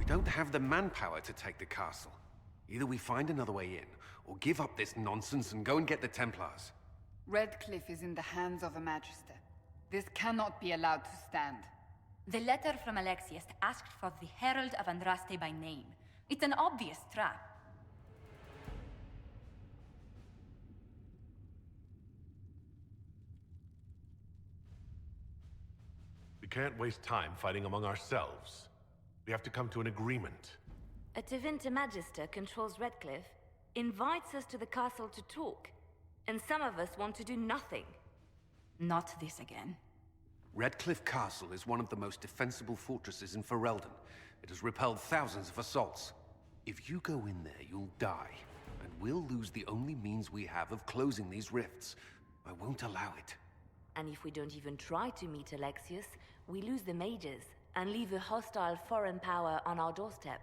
We don't have the manpower to take the castle. Either we find another way in, or give up this nonsense and go and get the Templars. Redcliffe is in the hands of a Magister. This cannot be allowed to stand. The letter from Alexius asked for the Herald of Andraste by name. It's an obvious trap. We can't waste time fighting among ourselves. We have to come to an agreement. A Tevinter Magister controls Redcliffe, invites us to the castle to talk, and some of us want to do nothing. Not this again. Redcliffe Castle is one of the most defensible fortresses in Ferelden. It has repelled thousands of assaults. If you go in there, you'll die, and we'll lose the only means we have of closing these rifts. I won't allow it. And if we don't even try to meet Alexius, we lose the mages, and leave a hostile foreign power on our doorstep.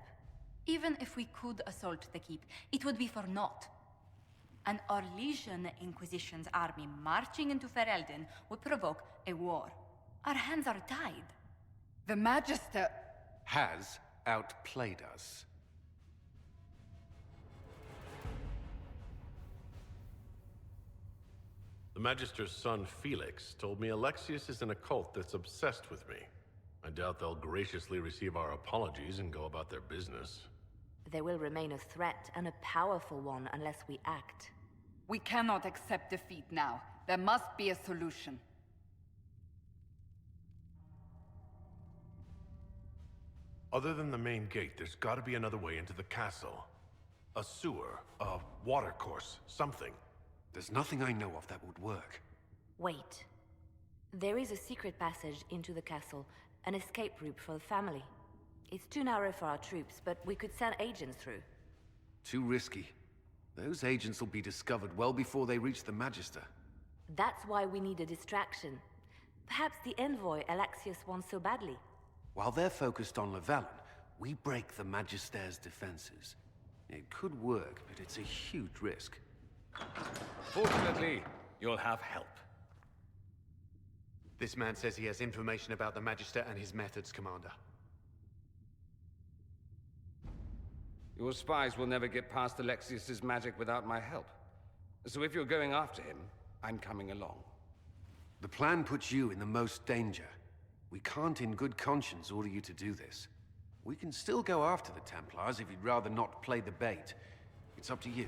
Even if we could assault the keep, it would be for naught. An Orlesian Inquisition's army marching into Ferelden would provoke a war. Our hands are tied. The Magister... has outplayed us. The Magister's son, Felix, told me Alexius is in a cult that's obsessed with me. I doubt they'll graciously receive our apologies and go about their business. They will remain a threat, and a powerful one, unless we act. We cannot accept defeat now. There must be a solution. Other than the main gate, there's gotta be another way into the castle. A sewer, a watercourse, something. There's nothing I know of that would work. Wait. There is a secret passage into the castle, an escape route for the family. It's too narrow for our troops, but we could send agents through. Too risky. Those agents will be discovered well before they reach the Magister. That's why we need a distraction. Perhaps the envoy Alexius wants so badly. While they're focused on Llewellyn, we break the Magister's defenses. It could work, but it's a huge risk. Fortunately, you'll have help. This man says he has information about the Magister and his methods, Commander. Your spies will never get past Alexius's magic without my help. So if you're going after him, I'm coming along. The plan puts you in the most danger. We can't in good conscience order you to do this. We can still go after the Templars if you'd rather not play the bait. It's up to you.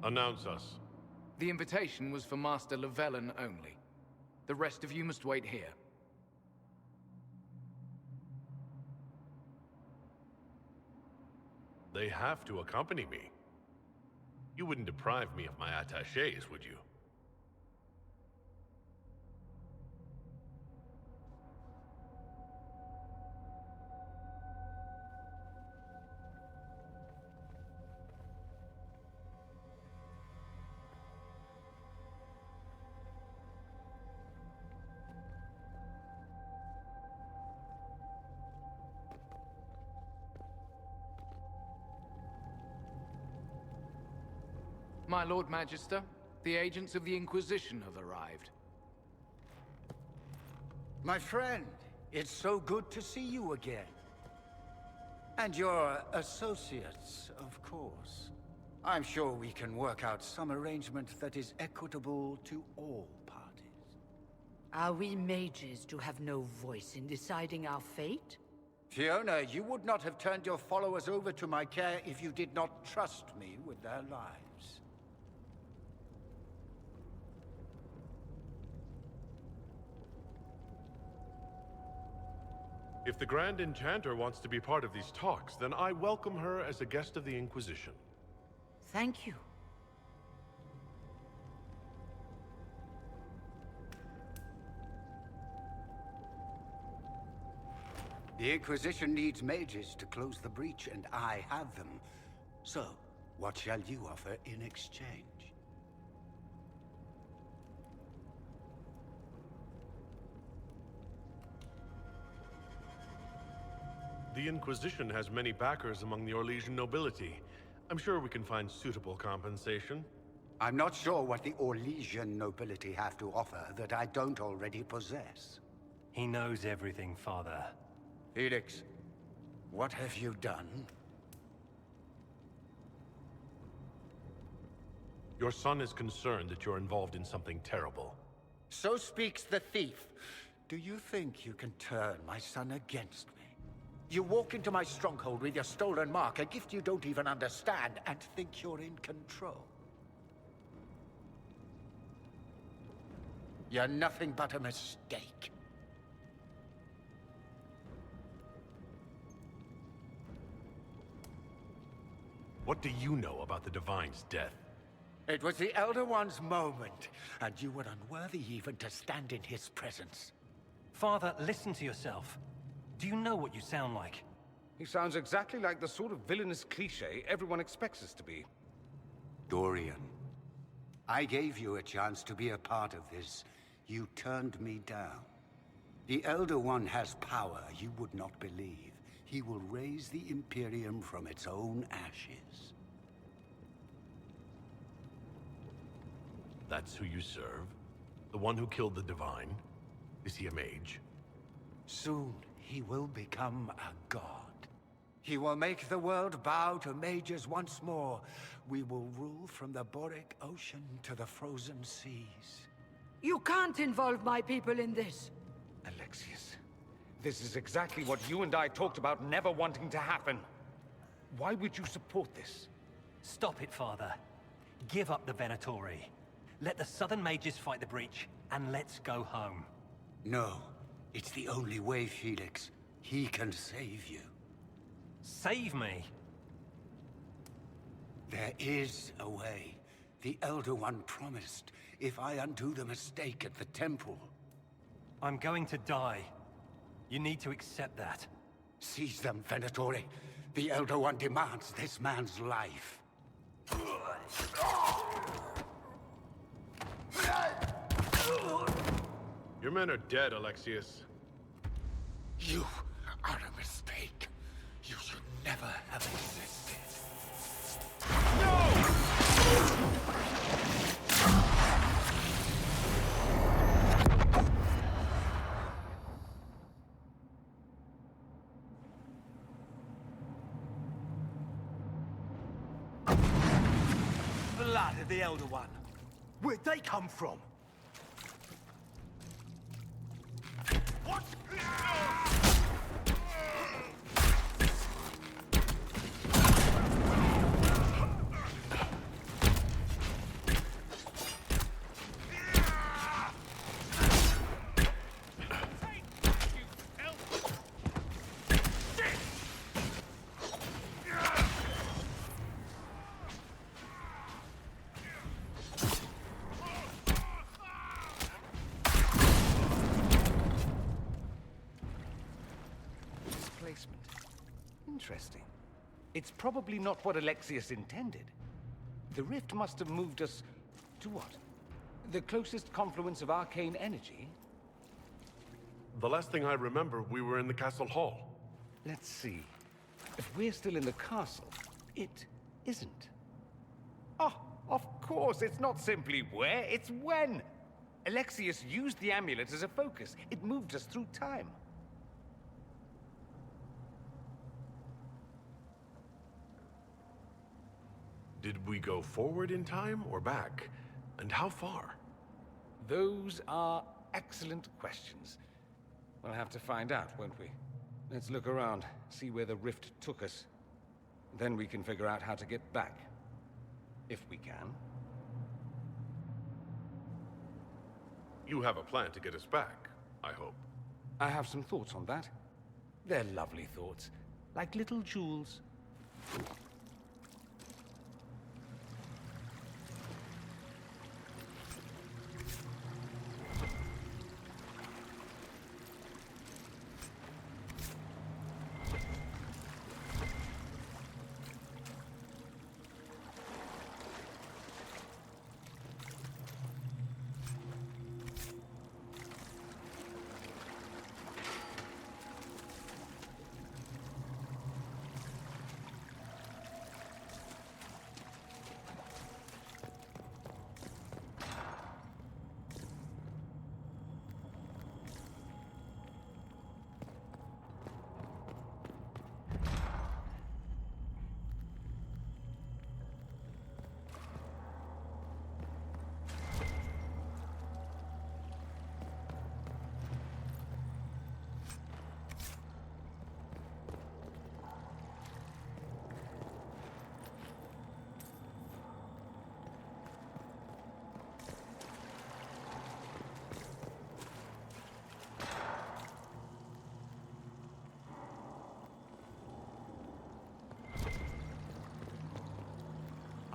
Announce us. The invitation was for Master Llewellyn only. The rest of you must wait here. They have to accompany me. You wouldn't deprive me of my attachés, would you? My Lord Magister, the agents of the Inquisition have arrived. My friend, it's so good to see you again. And your associates, of course. I'm sure we can work out some arrangement that is equitable to all parties. Are we mages to have no voice in deciding our fate? Fiona, you would not have turned your followers over to my care if you did not trust me with their lives. If the Grand Enchanter wants to be part of these talks, then I welcome her as a guest of the Inquisition. Thank you. The Inquisition needs mages to close the breach, and I have them. So, what shall you offer in exchange? The Inquisition has many backers among the Orlesian nobility. I'm sure we can find suitable compensation. I'm not sure what the Orlesian nobility have to offer that I don't already possess. He knows everything, Father. Felix, what have you done? Your son is concerned that you're involved in something terrible. So speaks the thief. Do you think you can turn my son against me? You walk into my stronghold with your stolen mark, a gift you don't even understand, and think you're in control. You're nothing but a mistake. What do you know about the Divine's death? It was the Elder One's moment, and you were unworthy even to stand in his presence. Father, listen to yourself. Do you know what you sound like? He sounds exactly like the sort of villainous cliché everyone expects us to be. Dorian, I gave you a chance to be a part of this. You turned me down. The Elder One has power you would not believe. He will raise the Imperium from its own ashes. That's who you serve? The one who killed the Divine? Is he a mage? Soon, he will become a god. He will make the world bow to mages once more. We will rule from the Boric Ocean to the frozen seas. You can't involve my people in this. Alexius, this is exactly what you and I talked about never wanting to happen. Why would you support this? Stop it, Father. Give up the Venatori. Let the Southern Mages fight the breach, and let's go home. No. It's the only way, Felix. He can save you. Save me? There is a way. The Elder One promised, if I undo the mistake at the temple. I'm going to die. You need to accept that. Seize them, Venatori. The Elder One demands this man's life. Your men are dead, Alexius. You are a mistake. You should never have existed. Blood of the Elder One. Where'd they come from? What? Interesting. It's probably not what Alexius intended. The rift must have moved us to what? The closest confluence of arcane energy? The last thing I remember, we were in the castle hall. Let's see. If we're still in the castle, it isn't. Oh, of course, it's not simply where, it's when. Alexius used the amulet as a focus. It moved us through time. Did we go forward in time or back? And how far? Those are excellent questions. We'll have to find out, won't we? Let's look around, see where the rift took us. Then we can figure out how to get back. If we can. You have a plan to get us back, I hope. I have some thoughts on that. They're lovely thoughts, like little jewels.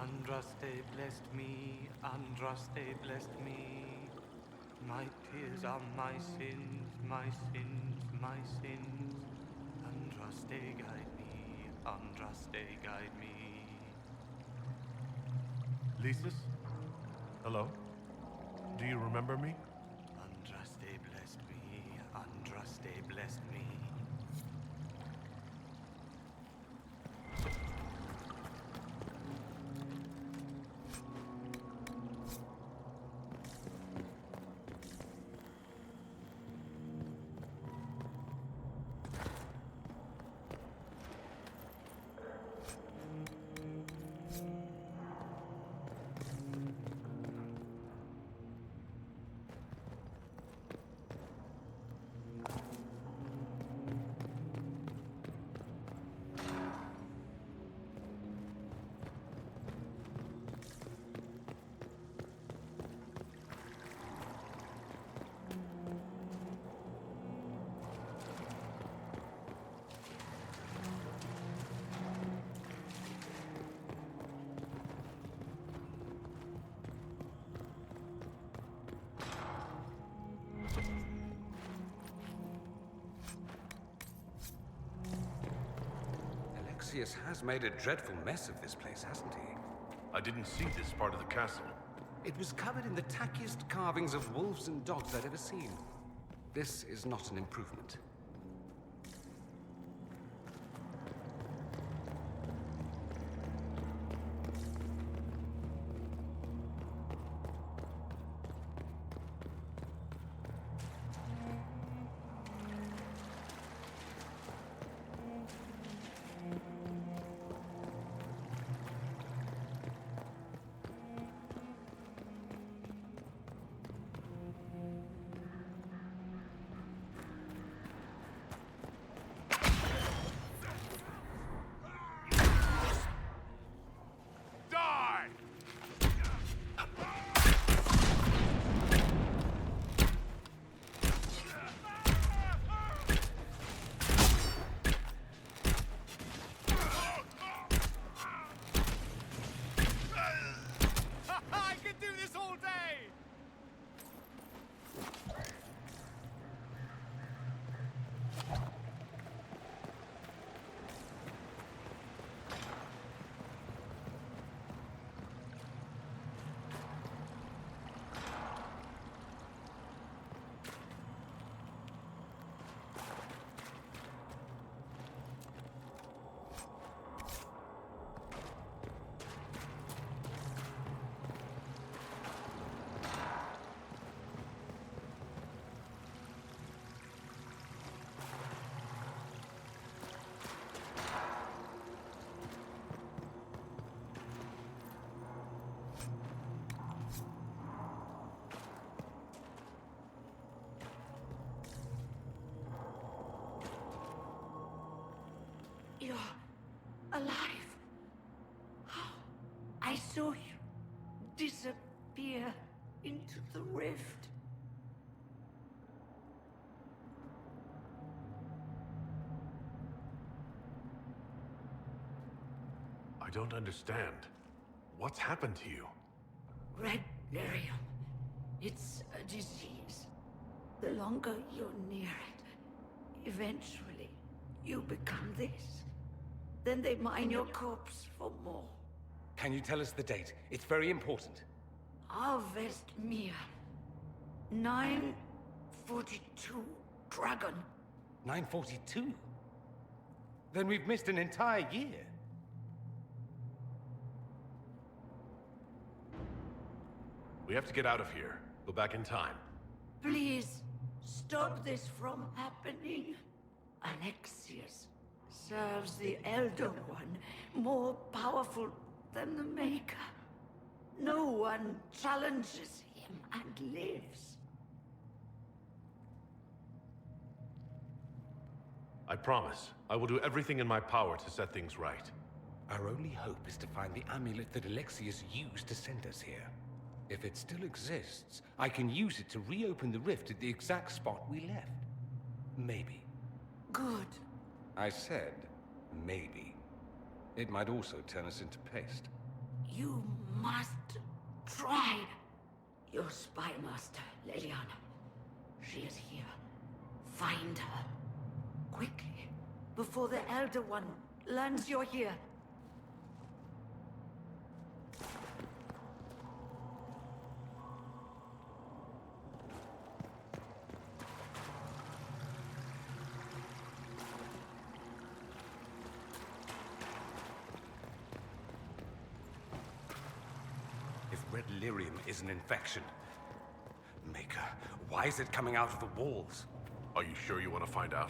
Andraste blessed me, Andraste blessed me. My tears are my sins, my sins, my sins. Andraste guide me, Andraste guide me. Lysis? Hello? Do you remember me? Andraste blessed me, Andraste blessed me. Alexius has made a dreadful mess of this place, hasn't he? I didn't see this part of the castle. It was covered in the tackiest carvings of wolves and dogs I'd ever seen. This is not an improvement. don't understand. What's happened to you? Red lyrium. It's a disease. The longer you're near it, eventually you become this. Then they mine your corpse for more. Can you tell us the date? It's very important. Harvest Mir. 942 Dragon. 942? Then we've missed an entire year. We have to get out of here. Go back in time. Please, stop this from happening. Alexius serves the Elder One, more powerful than the Maker. No one challenges him and lives. I promise. I will do everything in my power to set things right. Our only hope is to find the amulet that Alexius used to send us here. If it still exists, I can use it to reopen the rift at the exact spot we left. Maybe. Good. I said, maybe. It might also turn us into paste. You must try. Your spy master, Leliana. She is here. Find her. Quickly, before the Elder One learns you're here. If red lyrium is an infection, Maker, why is it coming out of the walls? Are you sure you want to find out?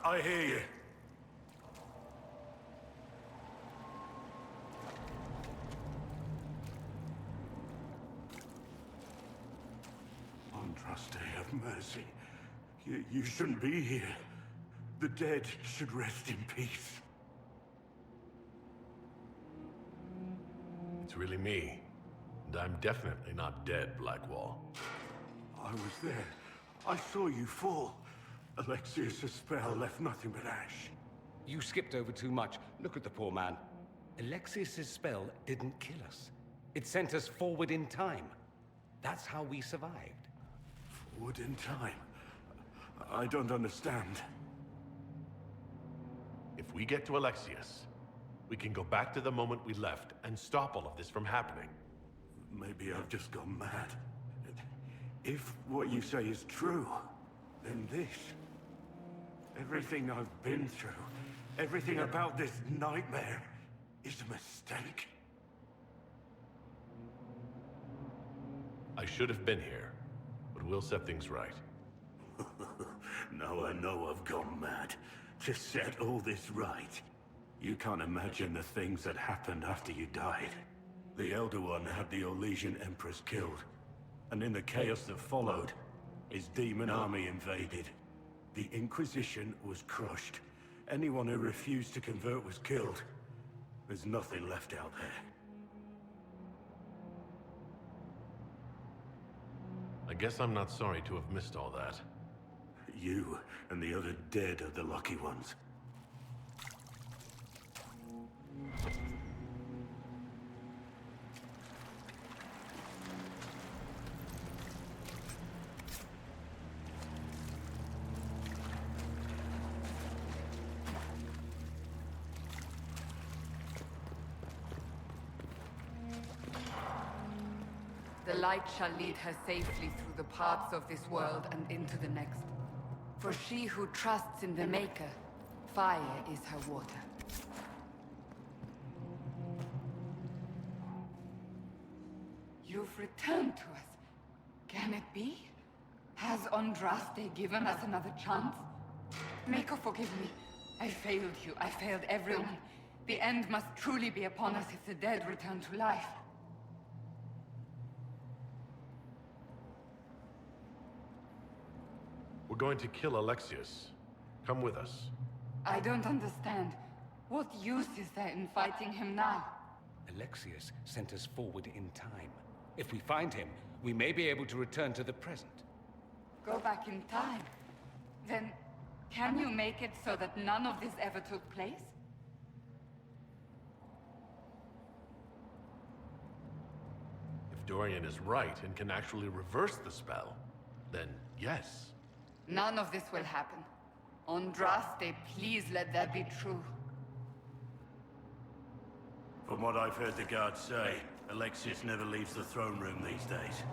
I hear you. Andraste, have mercy. You shouldn't be here. The dead should rest in peace. It's really me. And I'm definitely not dead, Blackwall. I was there. I saw you fall. Alexius' spell left nothing but ash. You skipped over too much. Look at the poor man. Alexius' spell didn't kill us. It sent us forward in time. That's how we survived. Forward in time? I don't understand. If we get to Alexius, we can go back to the moment we left and stop all of this from happening. Maybe I've just gone mad. If what you say is true, then this... everything I've been through, everything about this nightmare, is a mistake. I should have been here, but we'll set things right. Now I know I've gone mad. To set all this right. You can't imagine the things that happened after you died. The Elder One had the Orlesian Empress killed. And in the chaos that followed, his demon army invaded. The Inquisition was crushed. Anyone who refused to convert was killed. There's nothing left out there. I guess I'm not sorry to have missed all that. You and the other dead are the lucky ones. The light shall lead her safely through the paths of this world and into the next. For she who trusts in the Maker, fire is her water. You've returned to us. Can it be? Has Andraste given us another chance? Mako, forgive me. I failed you. I failed everyone. The end must truly be upon us if the dead return to life. We're going to kill Alexius. Come with us. I don't understand. What use is there in fighting him now? Alexius sent us forward in time. If we find him, we may be able to return to the present. Go back in time? Then, can you make it so that none of this ever took place? If Dorian is right and can actually reverse the spell, then yes. None of this will happen. Andraste, please let that be true. From what I've heard the guards say, Alexius never leaves the throne room these days.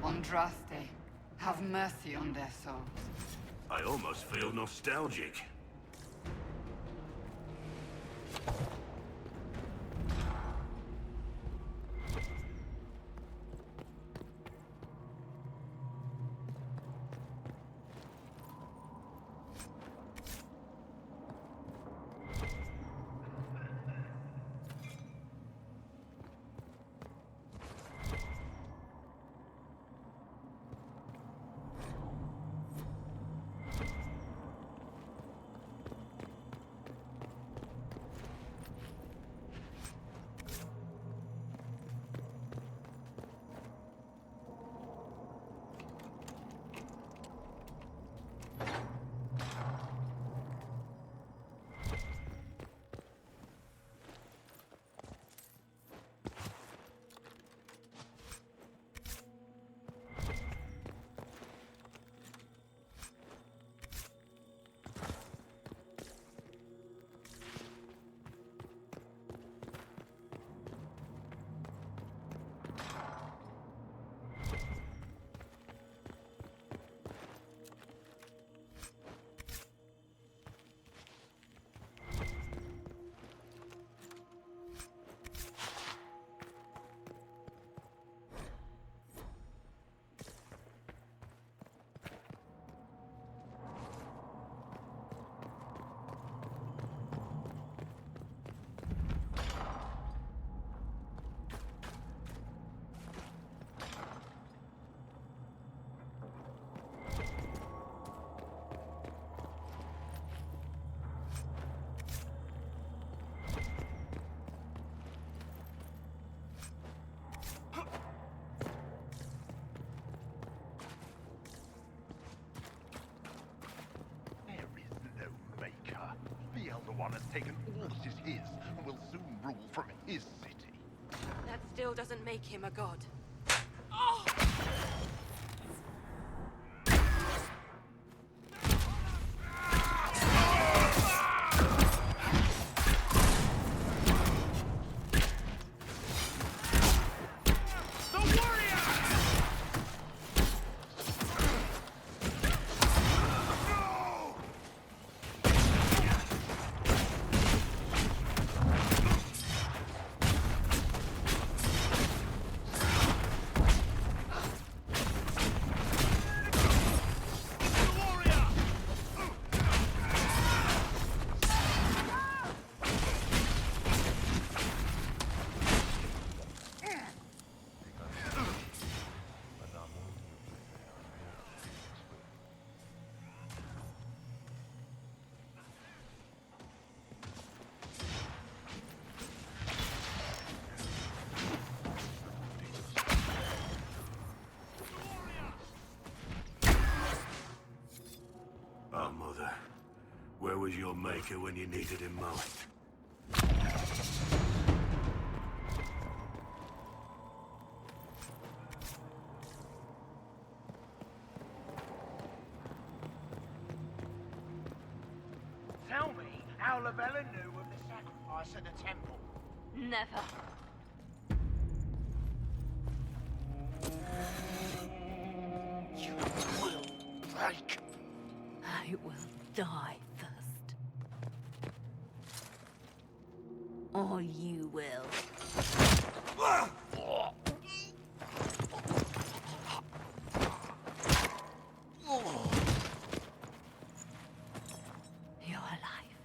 Andraste, have mercy on their souls. I almost feel nostalgic. One has taken all that is his and will soon rule from his city. That still doesn't make him a god. was your maker when you needed him most? Tell me how Lavella knew of the sacrifice at the temple. Never. You will break. I will die first. Or you will. You're alive.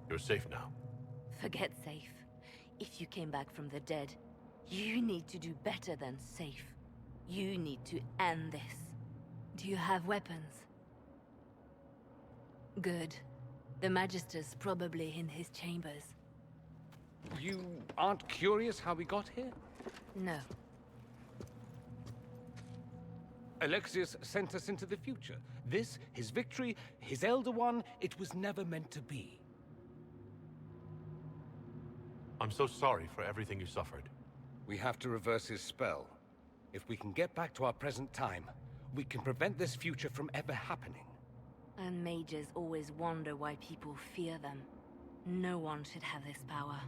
You're safe now. Forget safe. If you came back from the dead, you need to do better than safe. You need to end this. Do you have weapons? Good. The Magister's probably in his chambers. You aren't curious how we got here? No. Alexius sent us into the future. This, his victory, his Elder One, it was never meant to be. I'm so sorry for everything you suffered. We have to reverse his spell. If we can get back to our present time, we can prevent this future from ever happening. And mages always wonder why people fear them. No one should have this power.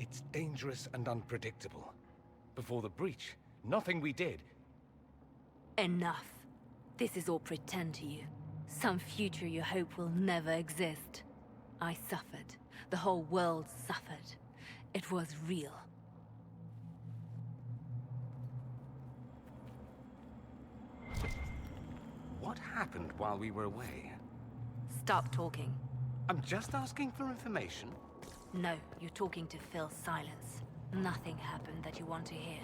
It's dangerous and unpredictable. Before the breach, nothing we did. Enough. This is all pretend to you. Some future you hope will never exist. I suffered. The whole world suffered. It was real. What happened while we were away? Stop talking. I'm just asking for information. No, you're talking to fill silence. Nothing happened that you want to hear.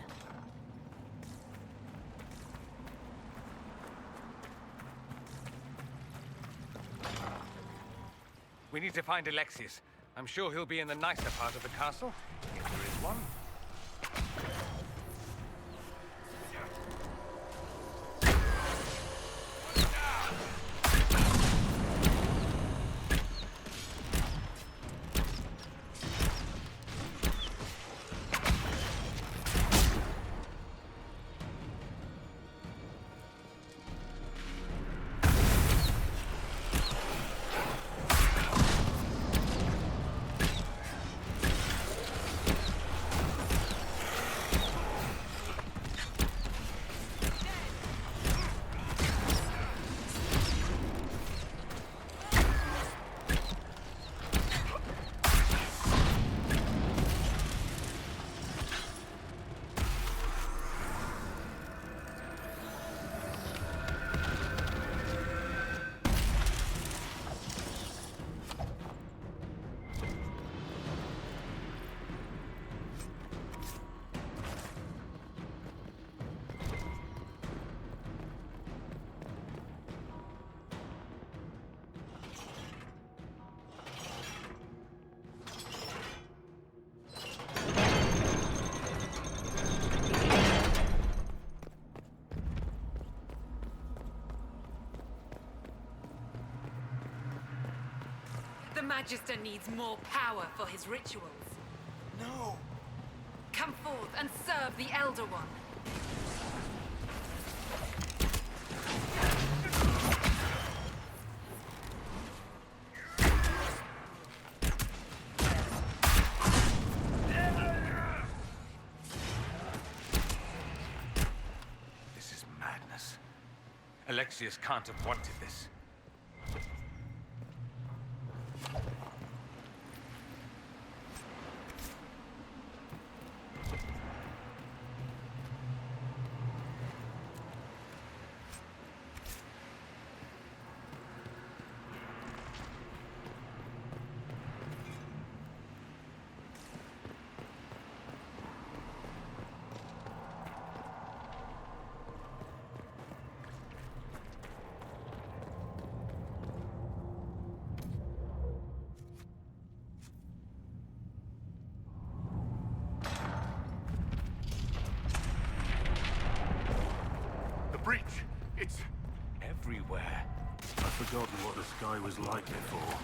We need to find Alexius. I'm sure he'll be in the nicer part of the castle, if there is one. The Magister needs more power for his rituals. No! Come forth and serve the Elder One. This is madness. Alexius can't have wanted this. breach. It's everywhere. I've forgotten what the sky was like before.